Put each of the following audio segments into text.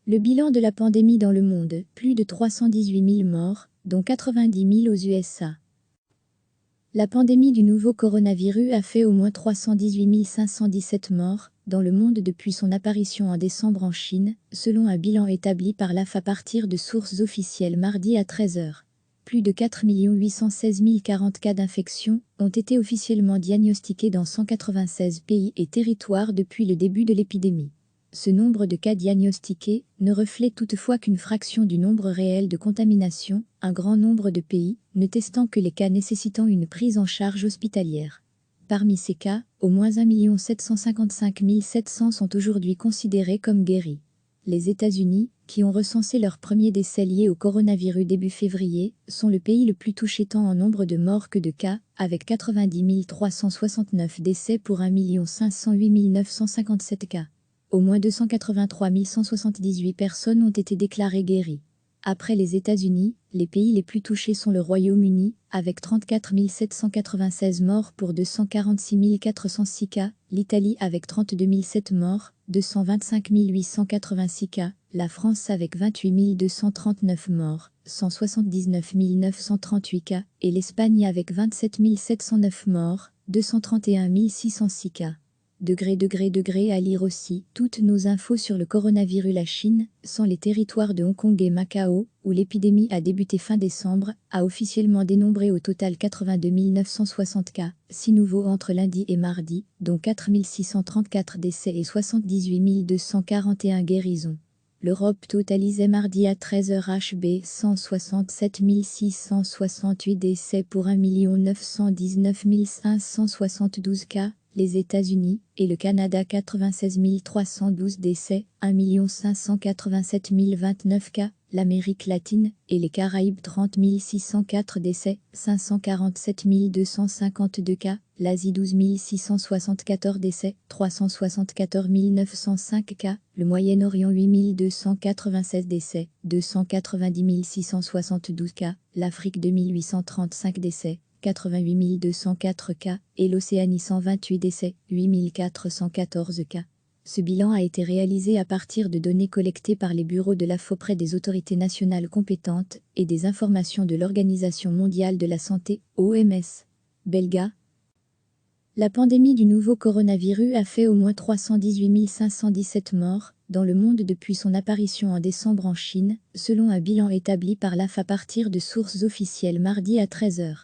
Le bilan de la pandémie dans le monde, plus de 318 000 morts, dont 90 000 aux USA. La pandémie du nouveau coronavirus a fait au moins 318 517 morts dans le monde depuis son apparition en décembre en Chine, selon un bilan établi par l'AF à partir de sources officielles mardi à 13 h. Plus de 4 816 040 cas d'infection ont été officiellement diagnostiqués dans 196 pays et territoires depuis le début de l'épidémie. Ce nombre de cas diagnostiqués ne reflète toutefois qu'une fraction du nombre réel de contaminations, un grand nombre de pays ne testant que les cas nécessitant une prise en charge hospitalière. Parmi ces cas, au moins 1 755 700 sont aujourd'hui considérés comme guéris. Les États-Unis, qui ont recensé leur premier décès lié au coronavirus début février, sont le pays le plus touché tant en nombre de morts que de cas, avec 90 369 décès pour 1 508 957 cas. Au moins 283 178 personnes ont été déclarées guéries. Après les États-Unis, les pays les plus touchés sont le Royaume-Uni, avec 34 796 morts pour 246 406 cas, l'Italie avec 32 007 morts, 225 886 cas, la France avec 28 239 morts, 179 938 cas, et l'Espagne avec 27 709 morts, 231 606 cas. Degré à lire aussi toutes nos infos sur le coronavirus. La Chine, sans les territoires de Hong Kong et Macao, où l'épidémie a débuté fin décembre, a officiellement dénombré au total 82 960 cas, 6 nouveaux entre lundi et mardi, dont 4 634 décès et 78 241 guérisons. L'Europe totalisait mardi à 13 h HB 167 668 décès pour 1 919 572 cas, les États-Unis et le Canada 96 312 décès, 1 587 029 cas, l'Amérique latine et les Caraïbes 30 604 décès, 547 252 cas, l'Asie 12 674 décès, 374 905 cas, le Moyen-Orient 8 296 décès, 290 672 cas, l'Afrique 2835 décès, 88 204 cas, et l'Océanie 128 décès, 8 414 cas. Ce bilan a été réalisé à partir de données collectées par les bureaux de l'AF auprès des autorités nationales compétentes et des informations de l'Organisation mondiale de la santé, OMS. Belga. La pandémie du nouveau coronavirus a fait au moins 318 517 morts dans le monde depuis son apparition en décembre en Chine, selon un bilan établi par l'AF à partir de sources officielles mardi à 13 h.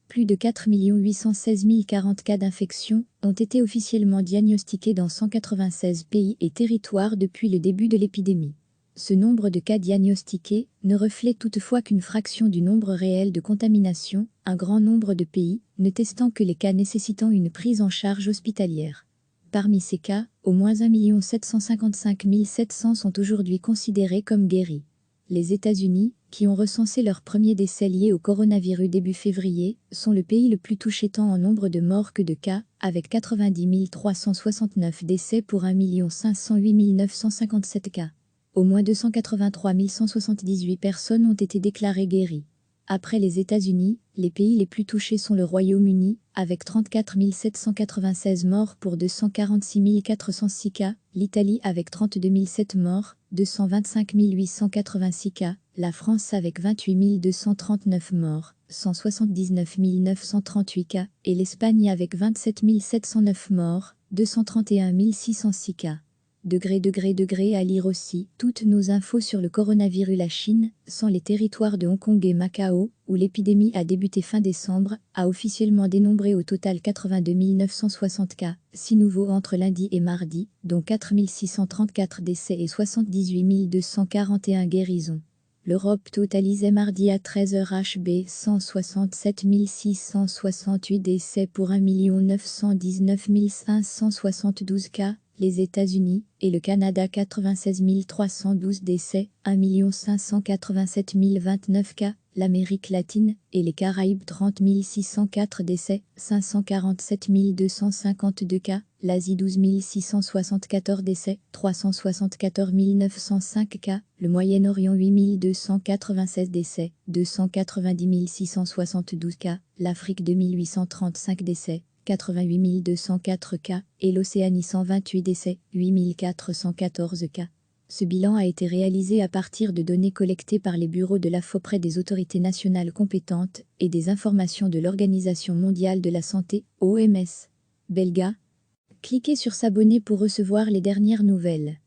Plus de 4 816 040 cas d'infection ont été officiellement diagnostiqués dans 196 pays et territoires depuis le début de l'épidémie. Ce nombre de cas diagnostiqués ne reflète toutefois qu'une fraction du nombre réel de contaminations, un grand nombre de pays ne testant que les cas nécessitant une prise en charge hospitalière. Parmi ces cas, au moins 1 755 700 sont aujourd'hui considérés comme guéris. Les États-Unis, qui ont recensé leur premier décès lié au coronavirus début février, sont le pays le plus touché tant en nombre de morts que de cas, avec 90 369 décès pour 1 508 957 cas. Au moins 283 178 personnes ont été déclarées guéries. Après les États-Unis, les pays les plus touchés sont le Royaume-Uni, avec 34 796 morts pour 246 406 cas, l'Italie avec 32 007 morts, 225 886 cas, la France avec 28 239 morts, 179 938 cas, et l'Espagne avec 27 709 morts, 231 606 cas. Degré à lire aussi toutes nos infos sur le coronavirus. La Chine, sans les territoires de Hong Kong et Macao, où l'épidémie a débuté fin décembre, a officiellement dénombré au total 82 960 cas, 6 nouveaux entre lundi et mardi, dont 4 634 décès et 78 241 guérisons. L'Europe totalisait mardi à 13 h HB 167 668 décès pour 1 919 572 cas, les États-Unis et le Canada 96 312 décès, 1 587 029 cas, l'Amérique latine et les Caraïbes 30 604 décès, 547 252 cas, l'Asie 12 674 décès, 374 905 cas, le Moyen-Orient 8 296 décès, 290 672 cas, l'Afrique 2835 décès, 88 204 cas, et l'Océanie 128 décès, 8 414 cas. Ce bilan a été réalisé à partir de données collectées par les bureaux de l'AF auprès des autorités nationales compétentes et des informations de l'Organisation mondiale de la santé, OMS. Belga. Cliquez sur s'abonner pour recevoir les dernières nouvelles.